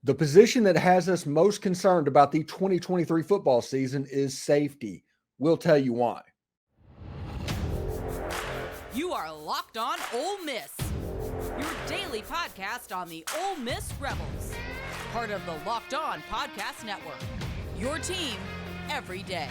The position that has us most concerned about the 2023 football season is safety. We'll tell you why. You are Locked On Ole Miss, your daily podcast on the Ole Miss Rebels, part of the Locked On Podcast Network, your team every day.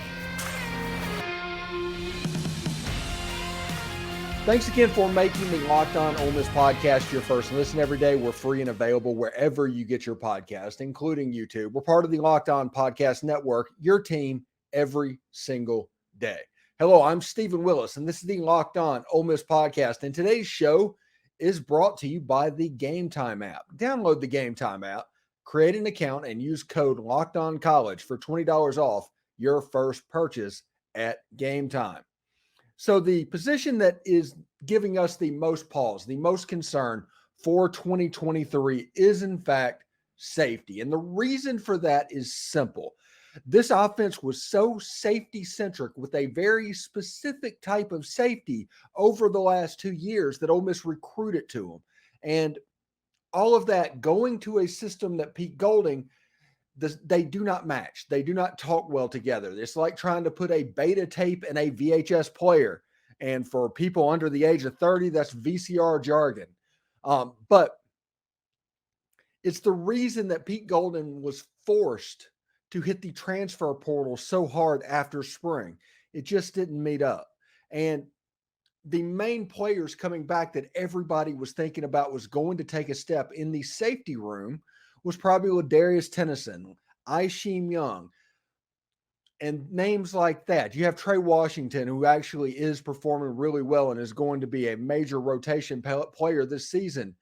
Thanks again for making the Locked On Ole Miss podcast your first listen every day. We're free and available wherever you get your podcast, including YouTube. We're part of the Locked On Podcast Network, your team every single day. Hello, I'm Stephen Willis, and this is the Locked On Ole Miss podcast. And today's show is brought to you by the Game Time app. Download the Game Time app, create an account, and use code LOCKEDONCollege for $20 off your first purchase at Game Time. So the position that is giving us the most pause, the most concern for 2023 is, in fact, safety. And the reason for that is simple. This offense was so safety-centric with a very specific type of safety over the last 2 years that Ole Miss recruited to them. And all of that going to a system that Pete Golding, they do not match. They do not talk well together. It's like trying to put a beta tape in a VHS player. And for people under the age of 30, that's VCR jargon. But it's the reason that Pete Golding was forced to hit the transfer portal so hard after spring. It just didn't meet up. And the main players coming back that everybody was thinking about was going to take a step in the safety room was probably Ladarius Tennison, Ashim Young, and names like that. You have Trey Washington, who actually is performing really well and is going to be a major rotation player this season.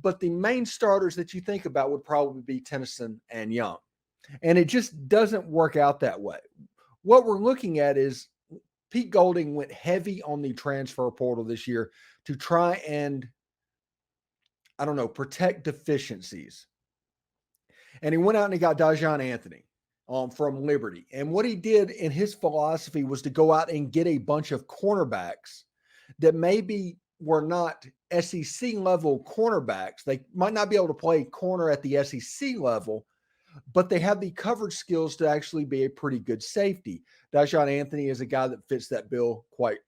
But the main starters that you think about would probably be Tennison and Young. And it just doesn't work out that way. What we're looking at is Pete Golding went heavy on the transfer portal this year to try and, protect deficiencies. And he went out and he got Daijahn Anthony from Liberty. And what he did in his philosophy was to go out and get a bunch of cornerbacks that maybe were not SEC level cornerbacks. They might not be able to play corner at the SEC level, but they have the coverage skills to actually be a pretty good safety. Dijon Anthony is a guy that fits that bill quite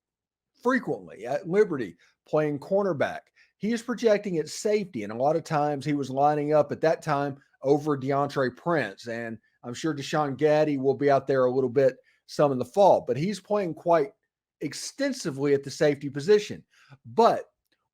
frequently at Liberty, playing cornerback. He is projecting at safety, and a lot of times he was lining up at that time over DeAndre Prince, and I'm sure Deshaun Gaddie will be out there a little bit some in the fall, but he's playing quite extensively at the safety position. But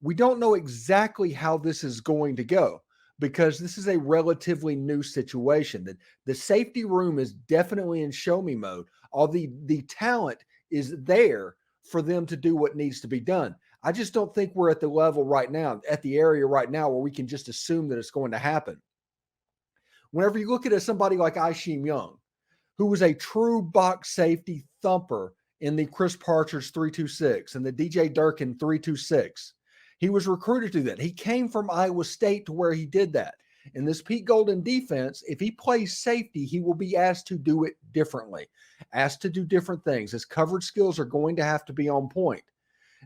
we don't know exactly how this is going to go, because this is a relatively new situation. That the safety room is definitely in show me mode. All the talent is there for them to do what needs to be done. I just don't think we're at the level right now, at the area right now, where we can just assume that it's going to happen. Whenever you look at somebody like Ashim Young, who was a true box safety thumper in the Chris Parcher's 3-2-6 and the DJ Durkin 3-2-6, he was recruited to that. He came from Iowa State to where he did that. In this Pete Golding defense, if he plays safety, he will be asked to do it differently, asked to do different things. His coverage skills are going to have to be on point.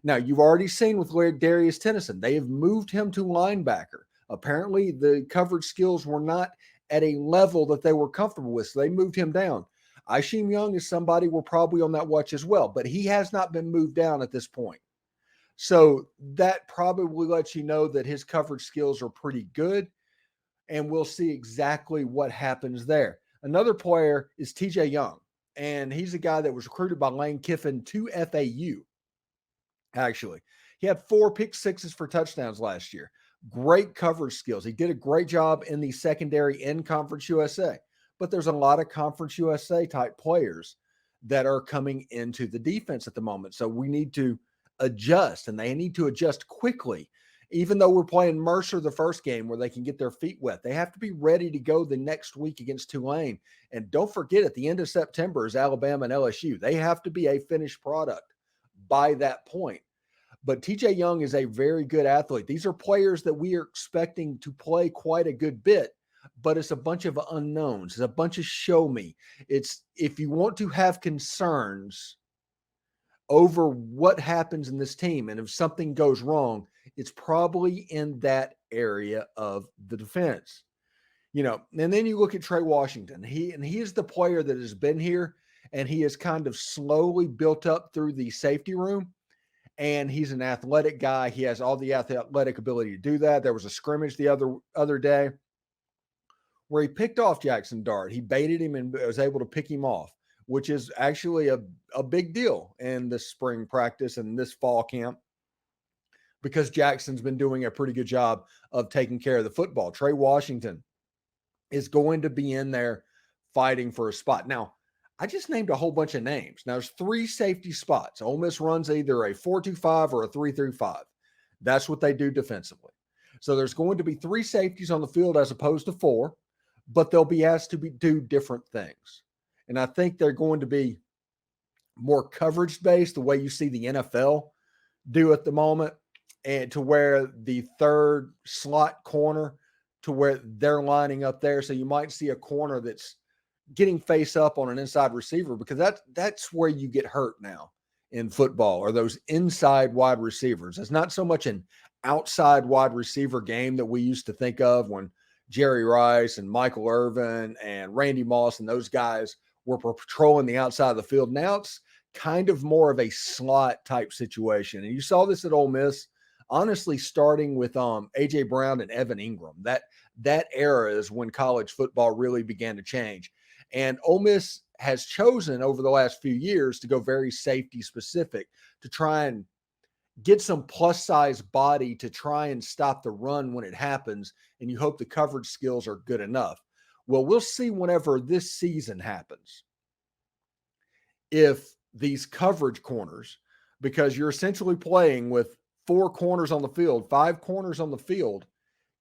Now, you've already seen with Ladarius Tennison, they have moved him to linebacker. Apparently, the coverage skills were not at a level that they were comfortable with, so they moved him down. Ashim Young is somebody we're probably on that watch as well, but he has not been moved down at this point. So that probably lets you know that his coverage skills are pretty good, and we'll see exactly what happens there. Another player is TJ Young, and he's a guy that was recruited by Lane Kiffin to FAU, actually. He had 4 pick sixes for touchdowns last year. Great coverage skills. He did a great job in the secondary in Conference USA, but there's a lot of Conference USA type players that are coming into the defense at the moment. So we need to adjust, and they need to adjust quickly. Even though we're playing Mercer the first game where they can get their feet wet, they have to be ready to go the next week against Tulane. And don't forget, at the end of September is Alabama and LSU. They have to be a finished product by that point. But TJ Young is a very good athlete. These are players that we are expecting to play quite a good bit, but it's a bunch of unknowns. It's a bunch of show me. It's, if you want to have concerns over what happens in this team, and if something goes wrong, it's probably in that area of the defense. And then you look at Trey Washington. He is the player that has been here, and he has kind of slowly built up through the safety room. And he's an athletic guy. He has all the athletic ability to do that. There was a scrimmage the other day where he picked off Jackson Dart. He baited him and was able to pick him off, which is actually a big deal in this spring practice and this fall camp, because Jackson's been doing a pretty good job of taking care of the football. Trey Washington is going to be in there fighting for a spot. Now, I just named a whole bunch of names. Now, there's 3 safety spots. Ole Miss runs either a 4-2-5 or a 3-3-5. That's what they do defensively. So there's going to be 3 safeties on the field as opposed to 4, but they'll be asked to do different things. And I think they're going to be more coverage-based, the way you see the NFL do at the moment, and to where the 3rd slot corner, to where they're lining up there. So you might see a corner that's getting face up on an inside receiver, because that's where you get hurt now in football, or those inside wide receivers. It's not so much an outside wide receiver game that we used to think of when Jerry Rice and Michael Irvin and Randy Moss and those guys were patrolling the outside of the field. Now it's kind of more of a slot type situation. And you saw this at Ole Miss, honestly, starting with A.J. Brown and Evan Ingram. That era is when college football really began to change. And Ole Miss has chosen over the last few years to go very safety specific, to try and get some plus size body to try and stop the run when it happens. And you hope the coverage skills are good enough. Well, we'll see whenever this season happens, if these coverage corners, because you're essentially playing with 4 corners on the field, 5 corners on the field,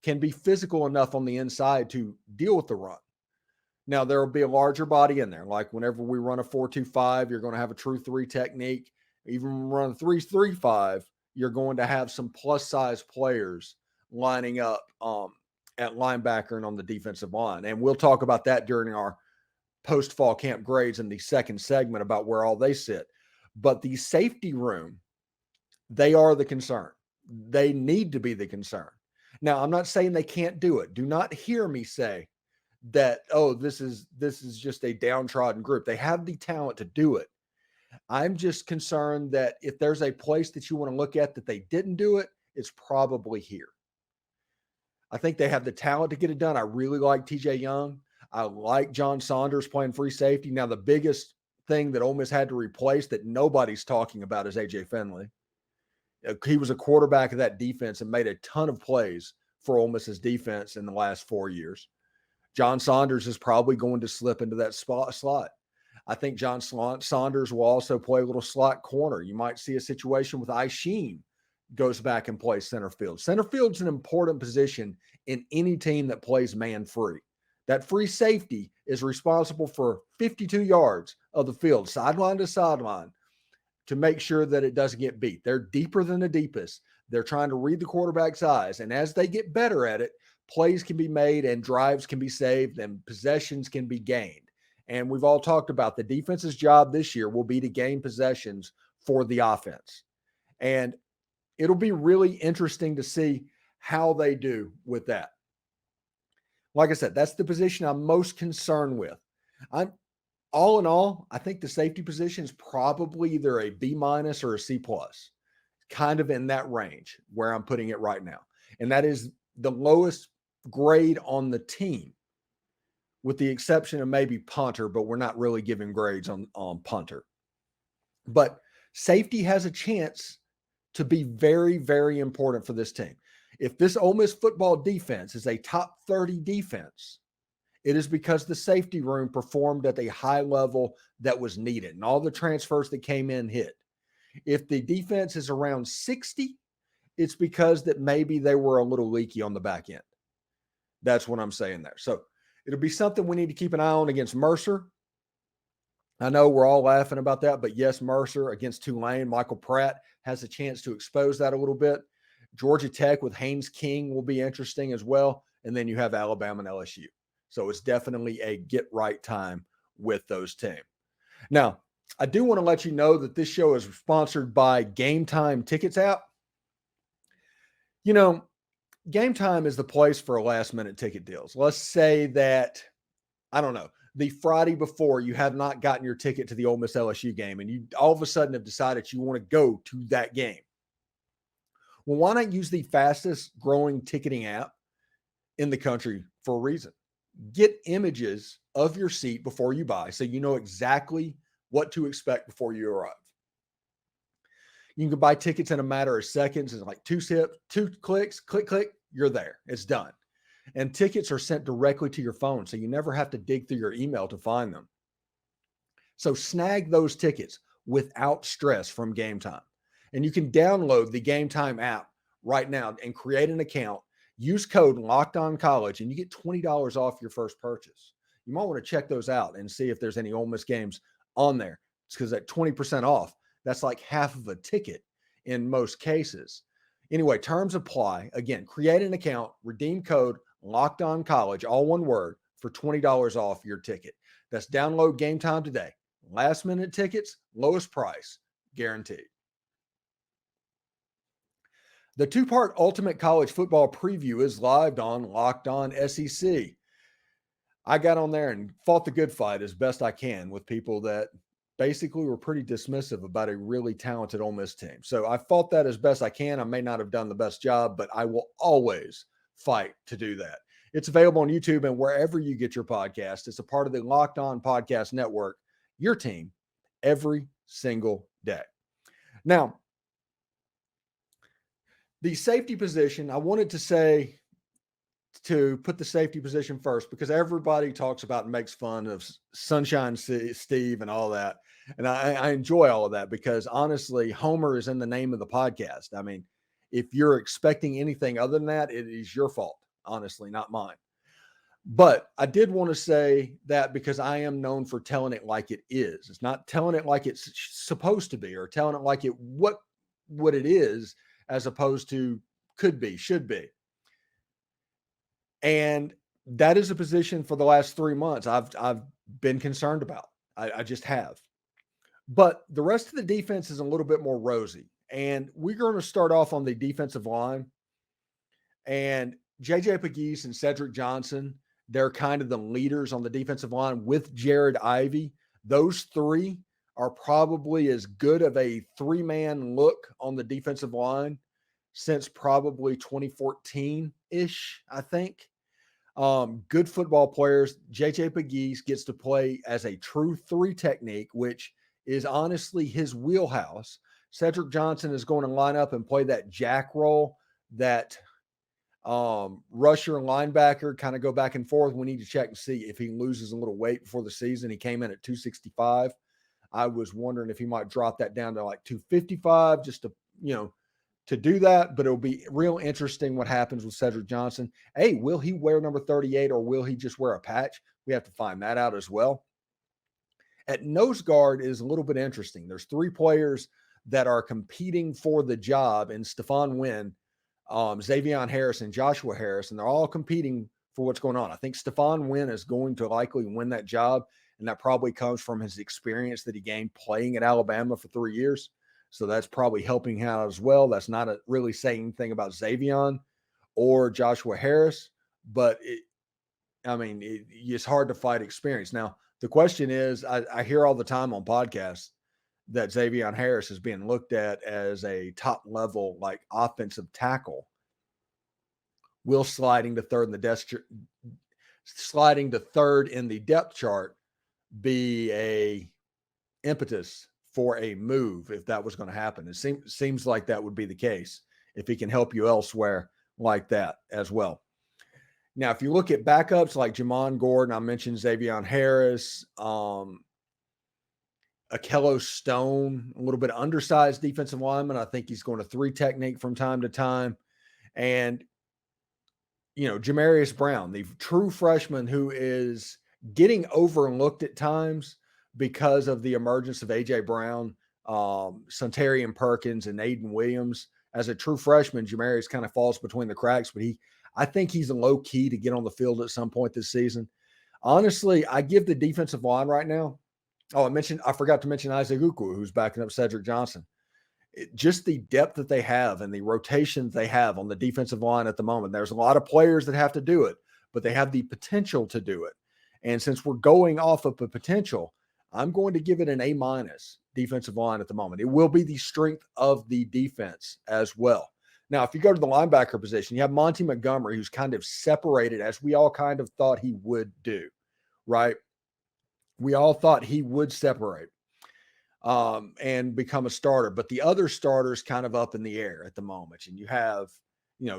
can be physical enough on the inside to deal with the run. Now, there will be a larger body in there. Like whenever we run a 4-2-5, you're going to have a true 3 technique. Even when we run a 3-3-5, you're going to have some plus-size players lining up at linebacker and on the defensive line. And we'll talk about that during our post-fall camp grades in the second segment about where all they sit. But the safety room, they are the concern. They need to be the concern. Now, I'm not saying they can't do it. Do not hear me say that, oh, this is just a downtrodden group. They have the talent to do it. I'm just concerned that if there's a place that you want to look at that they didn't do it, it's probably here. I think they have the talent to get it done. I really like TJ Young. I like John Saunders playing free safety. Now, the biggest thing that Ole Miss had to replace that nobody's talking about is AJ Finley. He was a quarterback of that defense and made a ton of plays for Ole Miss's defense in the last 4 years. John Saunders is probably going to slip into that slot. I think John Saunders will also play a little slot corner. You might see a situation with Ashim goes back and plays center field. Center field's an important position in any team that plays man free. That free safety is responsible for 52 yards of the field, sideline to sideline, to make sure that it doesn't get beat. They're deeper than the deepest. They're trying to read the quarterback's eyes. And as they get better at it, plays can be made and drives can be saved and possessions can be gained. And we've all talked about the defense's job this year will be to gain possessions for the offense. And it'll be really interesting to see how they do with that. Like I said, that's the position I'm most concerned with. All in all, I think the safety position is probably either a B- or a C+, kind of in that range where I'm putting it right now. And that is the lowest grade on the team, with the exception of maybe punter, but we're not really giving grades on punter. But safety has a chance to be very, very important for this team. If this Ole Miss football defense is a top 30 defense, it is because the safety room performed at a high level that was needed, and all the transfers that came in hit. If the defense is around 60, it's because that maybe they were a little leaky on the back end. That's what I'm saying there. So it'll be something we need to keep an eye on against Mercer. I know we're all laughing about that, but yes, Mercer against Tulane. Michael Pratt has a chance to expose that a little bit. Georgia Tech with Haynes King will be interesting as well. And then you have Alabama and LSU. So it's definitely a get right time with those teams. Now, I do want to let you know that this show is sponsored by Game Time Tickets app. You know, Game Time is the place for last-minute ticket deals. Let's say that, I don't know, the Friday before you have not gotten your ticket to the Ole Miss LSU game, and you all of a sudden have decided you want to go to that game. Well, why not use the fastest growing ticketing app in the country for a reason? Get images of your seat before you buy so you know exactly what to expect before you arrive. You can buy tickets in a matter of seconds. It's like two clicks, click, you're there. It's done. And tickets are sent directly to your phone, so you never have to dig through your email to find them. So snag those tickets without stress from Game Time. And you can download the Game Time app right now and create an account. Use code LOCKEDONCollege, and you get $20 off your first purchase. You might want to check those out and see if there's any Ole Miss games on there. It's because at 20% off, that's like half of a ticket in most cases. Anyway, terms apply. Again, create an account, redeem code LOCKEDONCollege, all one word, for $20 off your ticket. That's download Game Time today. Last minute tickets, lowest price, guaranteed. The two-part Ultimate College Football Preview is live on Locked On SEC. I got on there and fought the good fight as best I can with people that basically were pretty dismissive about a really talented Ole Miss team. So I fought that as best I can. I may not have done the best job, but I will always fight to do that. It's available on YouTube and wherever you get your podcast. It's a part of the Locked On Podcast Network, your team every single day. Now, the safety position, I wanted to say to put the safety position first because everybody talks about and makes fun of Sunshine Steve and all that. And I enjoy all of that because honestly, Homer is in the name of the podcast. I mean, if you're expecting anything other than that, it is your fault, honestly, not mine. But I did want to say that because I am known for telling it like it is. It's not telling it like it's supposed to be or telling it like it what it is as opposed to could be, should be. And that is a position for the last 3 months I've been concerned about. I just have. But the rest of the defense is a little bit more rosy. And we're going to start off on the defensive line. And JJ Pegues and Cedric Johnson, they're kind of the leaders on the defensive line with Jared Ivey. Those three are probably as good of a three-man look on the defensive line since probably 2014-ish, I think. Good football players. JJ Pegues gets to play as a true three technique, which is honestly his wheelhouse. Cedric Johnson is going to line up and play that jack role, that rusher and linebacker kind of go back and forth. We need to check and see if he loses a little weight before the season. He came in at 265. I was wondering if he might drop that down to like 255 just to, to do that, but it'll be real interesting what happens with Cedric Johnson. Hey, will he wear number 38 or will he just wear a patch? We have to find that out as well. At nose guard is a little bit interesting. There's three players that are competing for the job in Stephon Wynn, Xavion Harris, and Joshua Harris, and they're all competing for what's going on. I think Stephon Wynn is going to likely win that job, and that probably comes from his experience that he gained playing at Alabama for 3 years. So that's probably helping him out as well. That's not really saying anything about Xavion or Joshua Harris, but it's hard to fight experience. Now, the question is, I hear all the time on podcasts that Xavion Harris is being looked at as a top level, like offensive tackle. Will sliding to third in the depth chart be a impetus for a move if that was going to happen? It seems like that would be the case if he can help you elsewhere like that as well. Now, if you look at backups like Jamon Gordon, I mentioned Xavion Harris, Akello Stone, a little bit undersized defensive lineman. I think he's going to three technique from time to time. And, Jamarius Brown, the true freshman who is getting overlooked at times because of the emergence of A.J. Brown, Suntarine Perkins, and Aiden Williams. As a true freshman, Jamarius kind of falls between the cracks, but I think he's a low key to get on the field at some point this season. Honestly, I give the defensive line right now. I forgot to mention Isaac Ukwu, who's backing up Cedric Johnson. just the depth that they have and the rotations they have on the defensive line at the moment. There's a lot of players that have to do it, but they have the potential to do it. And since we're going off of the potential, I'm going to give it an A- defensive line at the moment. It will be the strength of the defense as well. Now, if you go to the linebacker position, you have Monty Montgomery, who's kind of separated, as we all kind of thought he would do, right? We all thought he would separate and become a starter, but the other starters kind of up in the air at the moment. And you have,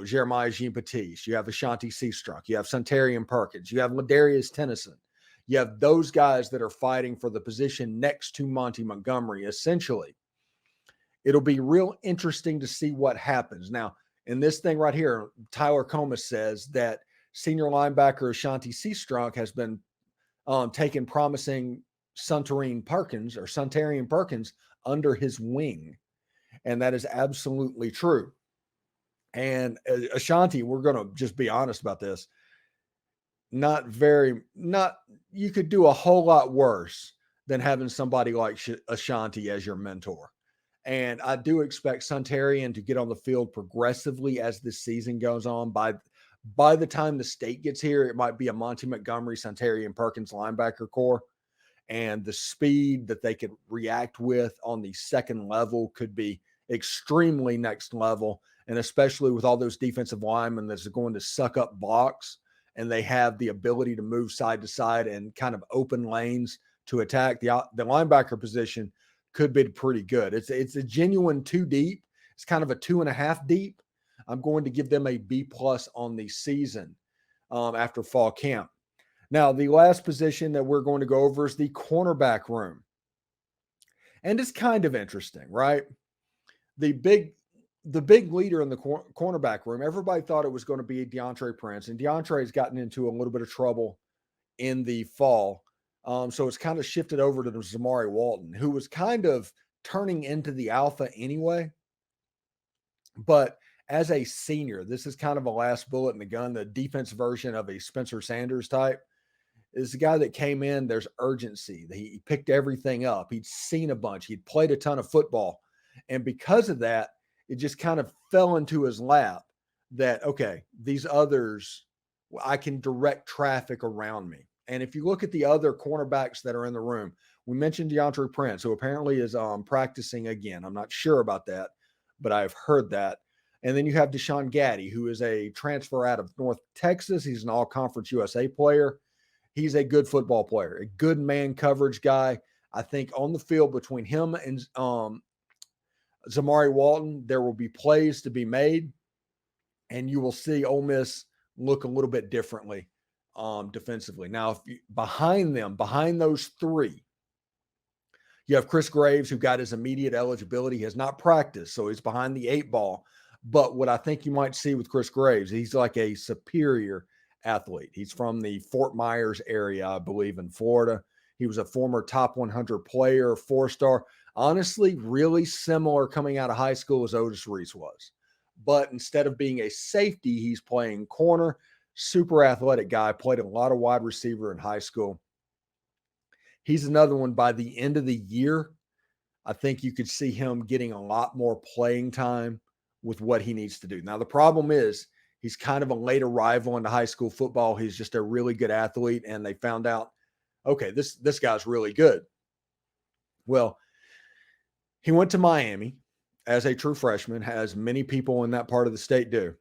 Jeremiah Jean-Baptiste, you have Ashanti Cistrunk, you have Suntarine Perkins, you have Ladarius Tennison. You have those guys that are fighting for the position next to Monty Montgomery, essentially. It'll be real interesting to see what happens. Now, in this thing right here, Tyler Comas says that senior linebacker Ashanti Cistrunk has been taking promising Suntarine Perkins under his wing. And that is absolutely true. And Ashanti, we're going to just be honest about this. You could do a whole lot worse than having somebody like Ashanti as your mentor. And I do expect Suntarine to get on the field progressively as this season goes on. By the time the state gets here, it might be a Monty Montgomery, Suntarine Perkins linebacker core. And the speed that they could react with on the second level could be extremely next level. And especially with all those defensive linemen that's going to suck up blocks, and they have the ability to move side to side and kind of open lanes to attack. The linebacker position could be pretty good. It's a genuine 2 deep. It's kind of a 2.5 deep. I'm going to give them a B+ on the season after fall camp. Now, the last position that we're going to go over is the cornerback room. And it's kind of interesting, right? The big leader in the cornerback room, everybody thought it was going to be DeAndre Prince, and DeAndre has gotten into a little bit of trouble in the fall. So it's kind of shifted over to Zamari Walton, who was kind of turning into the alpha anyway. But as a senior, this is kind of a last bullet in the gun, the defense version of a Spencer Sanders type. Is the guy that came in, there's urgency. He picked everything up. He'd seen a bunch. He'd played a ton of football. And because of that, it just kind of fell into his lap that, okay, these others, I can direct traffic around me. And if you look at the other cornerbacks that are in the room, we mentioned DeAndre Prince, who apparently is practicing again. I'm not sure about that, but I've heard that. And then you have Deshaun Gaddie, who is a transfer out of North Texas. He's an all-conference USA player. He's a good football player, a good man coverage guy. I think on the field between him and Zamari Walton, there will be plays to be made, and you will see Ole Miss look a little bit differently defensively. Now, behind those three, you have Chris Graves, who got his immediate eligibility. He has not practiced, so he's behind the 8 ball. But what I think you might see with Chris Graves, he's like a superior athlete. He's from the Fort Myers area, I believe, in Florida. He was a former top 100 player, 4-star. Honestly, really similar coming out of high school as Otis Reese was. But instead of being a safety, he's playing corner. Super athletic guy, played a lot of wide receiver in high school. He's another one. By the end of the year, I think you could see him getting a lot more playing time with what he needs to do. Now, the problem is he's kind of a late arrival into high school football. He's just a really good athlete, and they found out, okay, this guy's really good. Well, he went to Miami as a true freshman, as many people in that part of the state do.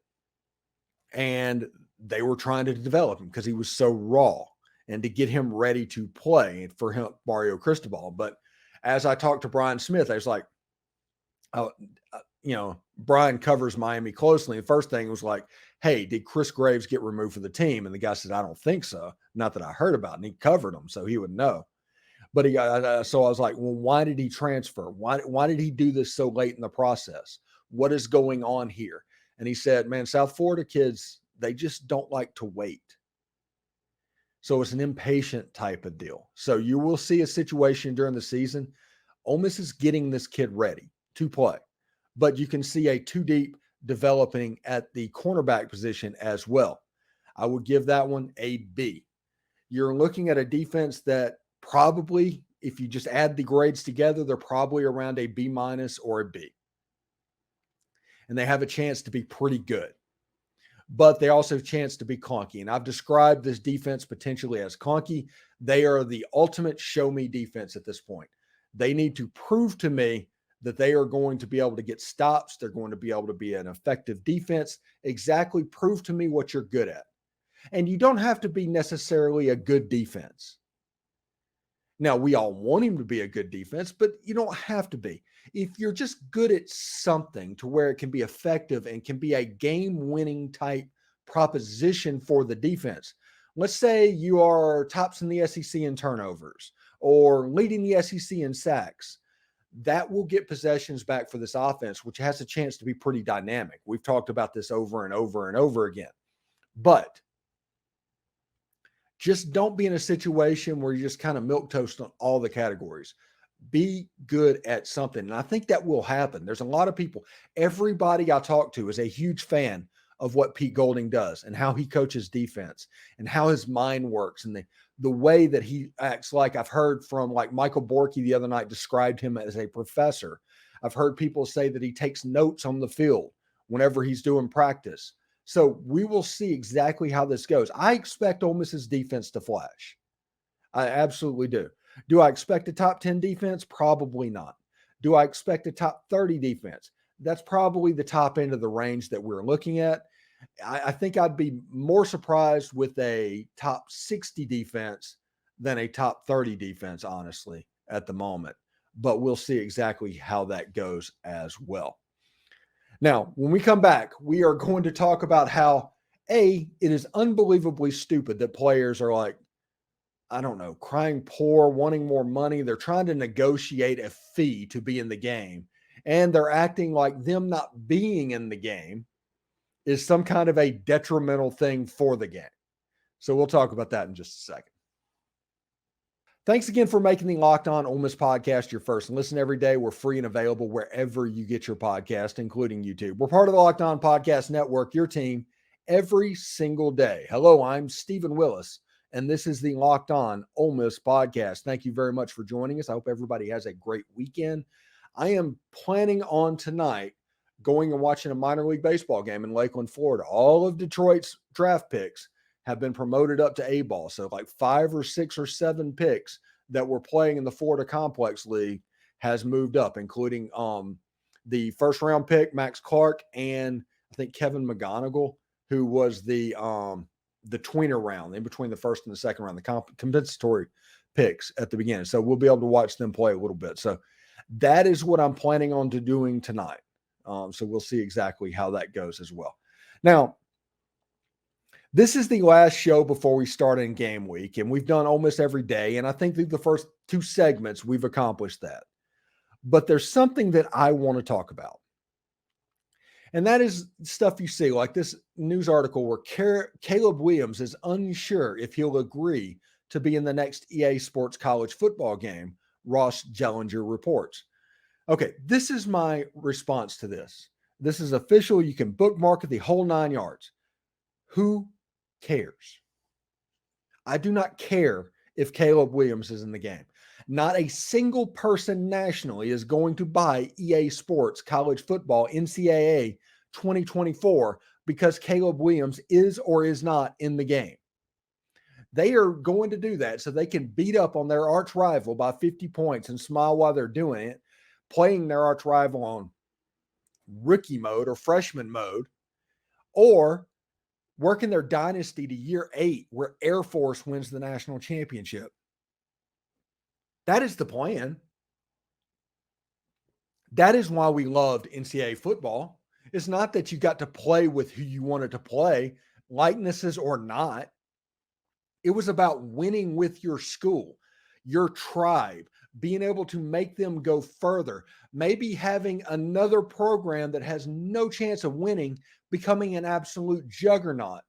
And they were trying to develop him because he was so raw and to get him ready to play for him, Mario Cristobal. But as I talked to Brian Smith, I was like, Brian covers Miami closely. The first thing was like, hey, did Chris Graves get removed from the team? And the guy said, I don't think so. Not that I heard about it. And he covered him, so he would know. But so I was like, well, why did he transfer? Why did he do this so late in the process? What is going on here? And he said, man, South Florida kids, they just don't like to wait. So it's an impatient type of deal. So you will see a situation during the season. Ole Miss is getting this kid ready to play. But you can see a 2 deep developing at the cornerback position as well. I would give that one a B. You're looking at a defense that probably, if you just add the grades together, they're probably around a B- or a B. and they have a chance to be pretty good. But they also have a chance to be clunky. And I've described this defense potentially as clunky. They are the ultimate show me defense at this point. They need to prove to me that they are going to be able to get stops. They're going to be able to be an effective defense. Exactly prove to me what you're good at. And you don't have to be necessarily a good defense. Now, we all want him to be a good defense, but you don't have to be. If you're just good at something to where it can be effective and can be a game-winning type proposition for the defense. Let's say you are tops in the SEC in turnovers or leading the SEC in sacks. That will get possessions back for this offense, which has a chance to be pretty dynamic. We've talked about this over and over and over again. But just don't be in a situation where you're just kind of milquetoast on all the categories. Be good at something. And I think that will happen. There's a lot of people. Everybody I talk to is a huge fan of what Pete Golding does and how he coaches defense and how his mind works and the way that he acts. Like I've heard from like Michael Borky the other night described him as a professor. I've heard people say that he takes notes on the field whenever he's doing practice. So we will see exactly how this goes. I expect Ole Miss's defense to flash. I absolutely do. Do I expect a top 10 defense? Probably not. Do I expect a top 30 defense? That's probably the top end of the range that we're looking at. I think I'd be more surprised with a top 60 defense than a top 30 defense, honestly, at the moment. But we'll see exactly how that goes as well. Now, when we come back, we are going to talk about how, it is unbelievably stupid that players are like, I don't know, crying poor, wanting more money. They're trying to negotiate a fee to be in the game, and they're acting like them not being in the game is some kind of a detrimental thing for the game. So we'll talk about that in just a second. Thanks again for making the Locked On Ole Miss podcast your first listen every day. We're free and available wherever you get your podcast, including YouTube. We're part of the Locked On Podcast Network, your team every single day. Hello, I'm Stephen Willis, and this is the Locked On Ole Miss podcast. Thank you very much for joining us. I hope everybody has a great weekend. I am planning on tonight going and watching a minor league baseball game in Lakeland, Florida. All of Detroit's draft picks have been promoted up to A-ball. So like 5 or 6 or 7 picks that were playing in the Florida Complex League has moved up, including the first round pick, Max Clark, and I think Kevin McGonigal, who was the tweener round in between the first and the second round, the compensatory picks at the beginning. So we'll be able to watch them play a little bit. So that is what I'm planning on doing tonight. So we'll see exactly how that goes as well. Now, this is the last show before we start in game week, and we've done Ole Miss every day, and I think through the first 2 segments, we've accomplished that. But there's something that I want to talk about, and that is stuff you see, like this news article where Caleb Williams is unsure if he'll agree to be in the next EA Sports college football game, Ross Jellinger reports. Okay, this is my response to this. This is official. You can bookmark it, the whole 9 yards. Who cares? I do not care if Caleb Williams is in the game. Not a single person nationally is going to buy EA Sports college football NCAA 2024 because Caleb Williams is or is not in the game. They are going to do that so they can beat up on their arch rival by 50 points and smile while they're doing it, playing their arch rival on rookie mode or freshman mode, or working their dynasty to year 8 where Air Force wins the national championship. That is the plan. That is why we loved NCAA football. It's not that you got to play with who you wanted to play, likenesses or not. It was about winning with your school, your tribe, being able to make them go further, maybe having another program that has no chance of winning becoming an absolute juggernaut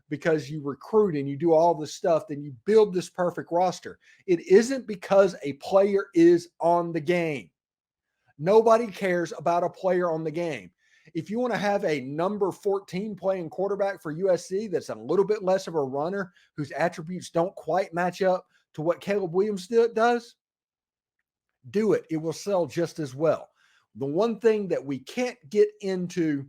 because you recruit and you do all this stuff, then you build this perfect roster. It isn't because a player is on the game. Nobody cares about a player on the game. If you want to have a number 14 playing quarterback for USC that's a little bit less of a runner, whose attributes don't quite match up to what Caleb Williams does, do it. It will sell just as well. The one thing that we can't get into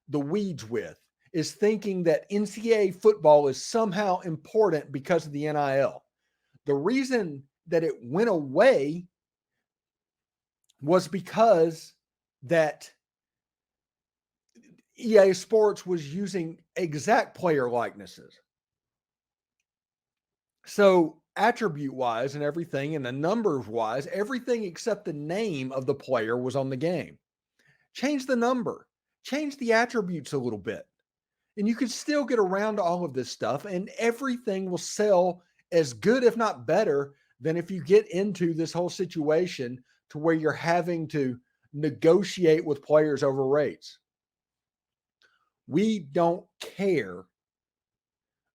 the weeds with is thinking that NCAA football is somehow important because of the NIL. The reason that it went away was because that EA Sports was using exact player likenesses. So attribute-wise and everything, and the numbers-wise, everything except the name of the player was on the game. Change the number, change the attributes a little bit, and you can still get around to all of this stuff, and everything will sell as good, if not better, than if you get into this whole situation to where you're having to negotiate with players over rates. We don't care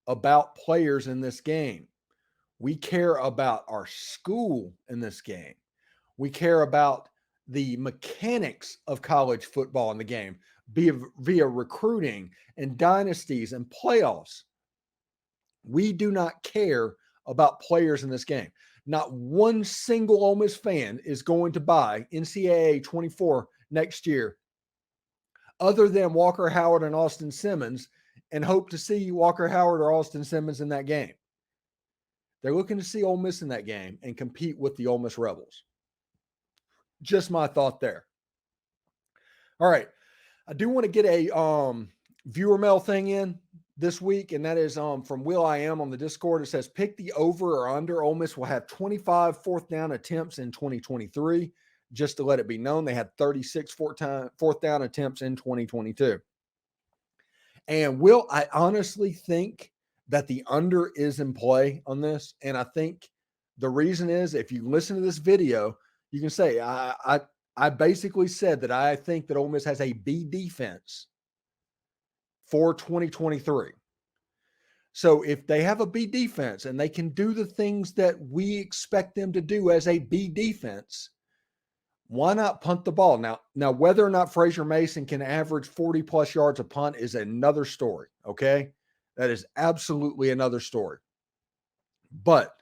about players in this game. We care about our school in this game. We care about the mechanics of college football in the game via recruiting and dynasties and playoffs. We do not care about players in this game. Not one single Ole Miss fan is going to buy NCAA 24 next year other than Walker Howard and Austin Simmons, and hope to see Walker Howard or Austin Simmons in that game. They're looking to see Ole Miss in that game and compete with the Ole Miss Rebels. Just my thought there. All right. I do want to get a viewer mail thing in this week, and that is from Will I Am on the Discord. It says, pick the over or under. Ole Miss will have 25 fourth down attempts in 2023. Just to let it be known, they had 36 fourth down attempts in 2022. And Will, I honestly think that the under is in play on this. And I think the reason is, if you listen to this video, you can say, I basically said that I think that Ole Miss has a B defense for 2023. So if they have a B defense and they can do the things that we expect them to do as a B defense, why not punt the ball? Now, whether or not Frazier Mason can average 40 plus yards a punt is another story. Okay. That is absolutely another story. But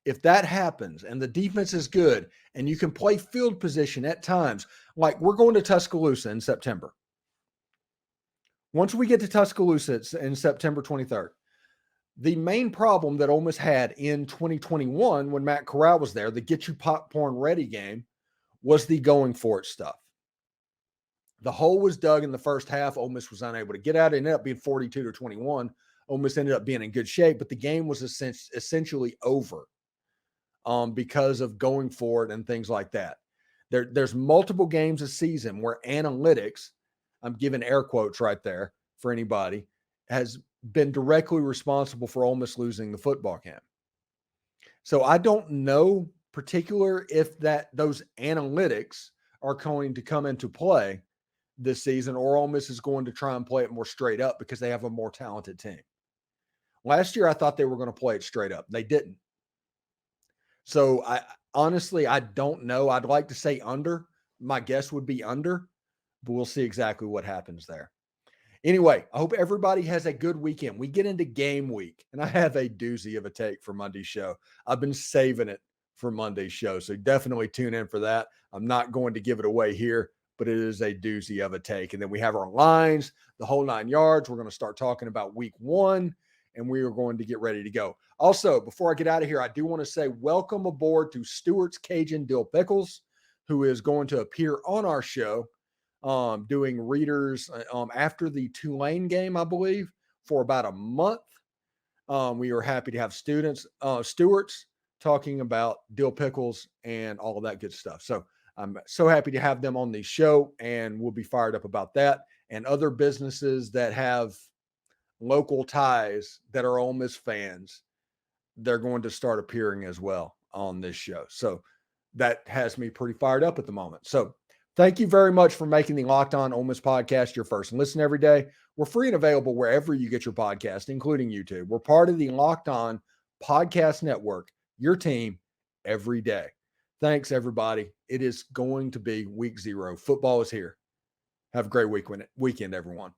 if that happens and the defense is good and you can play field position at times, like we're going to Tuscaloosa in September. Once we get to Tuscaloosa in September 23rd, the main problem that Ole Miss had in 2021 when Matt Corral was there, the get you popcorn ready game, was the going for it stuff. The hole was dug in the first half. Ole Miss was unable to get out. It ended up being 42-21. Ole Miss ended up being in good shape, but the game was essentially over because of going for it and things like that. There's multiple games a season where analytics, I'm giving air quotes right there for anybody, has been directly responsible for Ole Miss losing the football game. So I don't know particular if those analytics are going to come into play this season, or Ole Miss is going to try and play it more straight up because they have a more talented team. Last year, I thought they were going to play it straight up. They didn't. So I don't know. I'd like to say under. My guess would be under, but we'll see exactly what happens there. Anyway, I hope everybody has a good weekend. We get into game week, and I have a doozy of a take for Monday's show. I've been saving it for Monday's show, so definitely tune in for that. I'm not going to give it away here, but it is a doozy of a take. And then we have our lines, the whole 9 yards. We're going to start talking about week 1, and we are going to get ready to go. Also, before I get out of here, I do want to say welcome aboard to Stewart's Cajun Dill Pickles, who is going to appear on our show doing readers after the Tulane game, I believe, for about a month. We are happy to have Stewart's talking about dill pickles and all of that good stuff. So I'm so happy to have them on the show, and we'll be fired up about that, and other businesses that have local ties that are Ole Miss fans. They're going to start appearing as well on this show. So that has me pretty fired up at the moment. So thank you very much for making the Locked On Ole Miss podcast your first listen every day. We're free and available wherever you get your podcast, including YouTube. We're part of the Locked On Podcast Network, your team every day. Thanks, everybody. It is going to be week 0. Football is here. Have a great weekend, everyone.